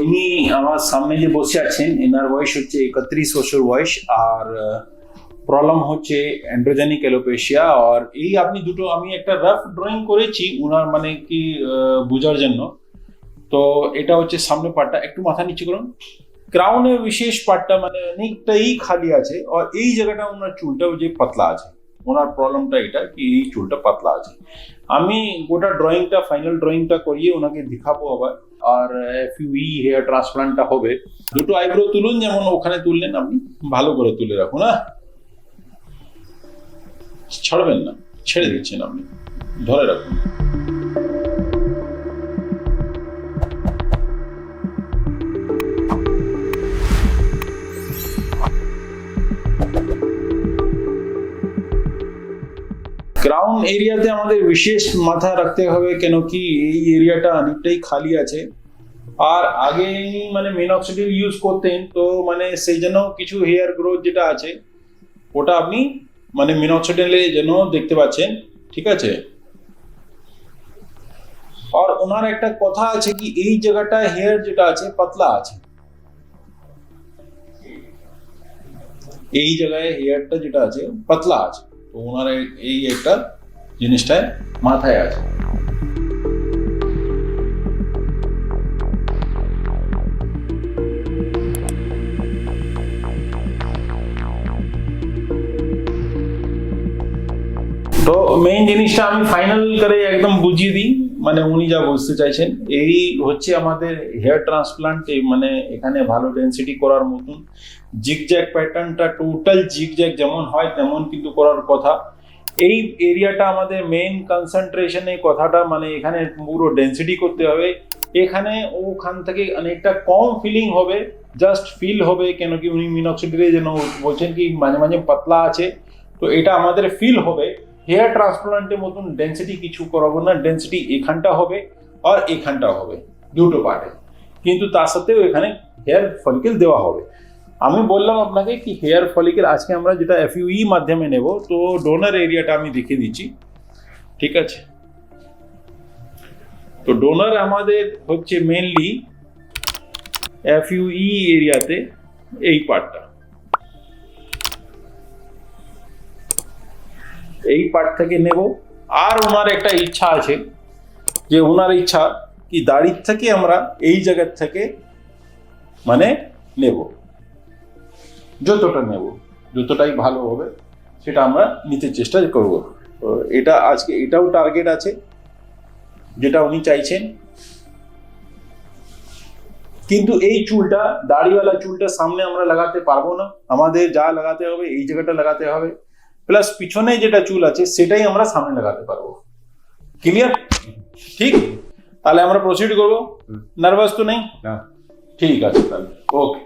ইনি আমার সামনে যে বসে আছেন এনার বয়স হচ্ছে 31 বছর বয়স, আর প্রবলেম হচ্ছে অ্যান্ড্রোজেনিক অ্যালোপেশিয়া। আর এই আপনি দুটো আমি একটা রাফ ড্রয়িং করেছি উনার মানে কি বোঝার জন্য। তো এটা হচ্ছে সামনে পার্টটা, একটু মাথা নিচে করুন। ক্রাউনের বিশেষ পার্টটা মানে অনেকটাই খালি আছে, আর এই জায়গাটা ওনার চুলটাও যে পাতলা আছে। ওনার প্রবলেমটা এটা কি এই চুলটা পাতলা আছে। আমি গোটা ড্রয়িংটা ফাইনাল ড্রয়িংটা করিয়ে ওনাকে দেখাবো আবার। আর FUE হেয়ার ট্রান্সপ্লান্টটা হবে। দুটো আইব্রো তুলুন যেমন ওখানে তুললেন, আপনি ভালো করে তুলে রাখুন। না ছাড়বেন না, ছেড়ে দিচ্ছেন আপনি, ধরে রাখুন। ক্রাউন এরিয়াতে আমাদের বিশেষ মাথা রাখতে হবে, কেন কি এই এরিয়াটা অনেকটাই খালি আছে। আর আগে মানে মিনক্সিডিল ইউজ করতেন, তো মানে সেই জন্য কিছু হেয়ার গ্রোথ যেটা আছে ওটা আপনি মানে মিনক্সিডিলে যেন দেখতে পাচ্ছেন, ঠিক আছে। আর ওনার একটা কথা আছে কি এই জায়গাটা হেয়ার যেটা আছে পাতলা আছে, এই জায়গায় হেয়ারটা যেটা আছে পাতলা আছে। তো ওনার এই একটা জিনিসটা মাথায় আছে। তো মেইন জিনিসটা আমি ফাইনাল করে একদম বুঝিয়ে দিই, মানে উনি যা বুঝতে চাইছেন। এই হচ্ছে আমাদের হেয়ার ট্রান্সপ্লান্ট, মানে এখানে ভালো ডেন্সিটি করার মতন জিগজ্যাগ প্যাটার্নটা টোটাল জিগজ্যাগ যেমন হয় তেমন কিন্তু করার কথা। এই এরিয়াটা আমাদের মেইন কনসেন্ট্রেশন, এই কথাটা মানে এখানে পুরো ডেন্সিটি করতে হবে। এখানে ওখান থেকে অনেকটা কম ফিলিং হবে, জাস্ট ফিল হবে, কেন কি উনি মিনক্সিডিলে যেন বলছেন কি মাঝে মাঝে পাতলা আছে, তো এটা আমাদের ফিল হবে। হেয়ার ট্রান্সপ্লান্টের মতন ডেন্সিটি কিছু করাবো না, ডেন্সিটি এখানটা হবে আর এখানটা হবে দুটো পার্টে, কিন্তু তার সাথেও এখানে হেয়ার ফলিকেল দেওয়া হবে। আমি বললাম আপনাকে কি হেয়ার ফলিকেল আজকে আমরা যেটা FUE মাধ্যমে নেব, তো ডোনার এরিয়াটা আমি দেখিয়ে দিচ্ছি, ঠিক আছে। তো ডোনার আমাদের হচ্ছে মেনলি FUE এরিয়াতে এই পার্টটা, এই পার্ট থেকে নেব। আর ওনার একটা ইচ্ছা আছে যে ওনার ইচ্ছা কি দাড়ির থেকে আমরা এই জায়গার থেকে মানে নেব, যতটাই ভালো হবে সেটা আমরা নিতে চেষ্টা করব। তো এটা আজকে এটাও টার্গেট আছে যেটা উনি চাইছেন। কিন্তু এই চুলটা দাড়িওয়ালা চুলটা সামনে আমরা লাগাতে পারবো না, আমাদের যা লাগাতে হবে এই জায়গাটা লাগাতে হবে, প্লাস পিছনে যেটা চুল আছে সেটাই আমরা সামনে লাগাতে পারবো। ক্লিয়ার? ঠিক, তাহলে আমরা প্রসিড করবো। নার্ভাস তো নেই? না। ঠিক আছে তাহলে, ওকে।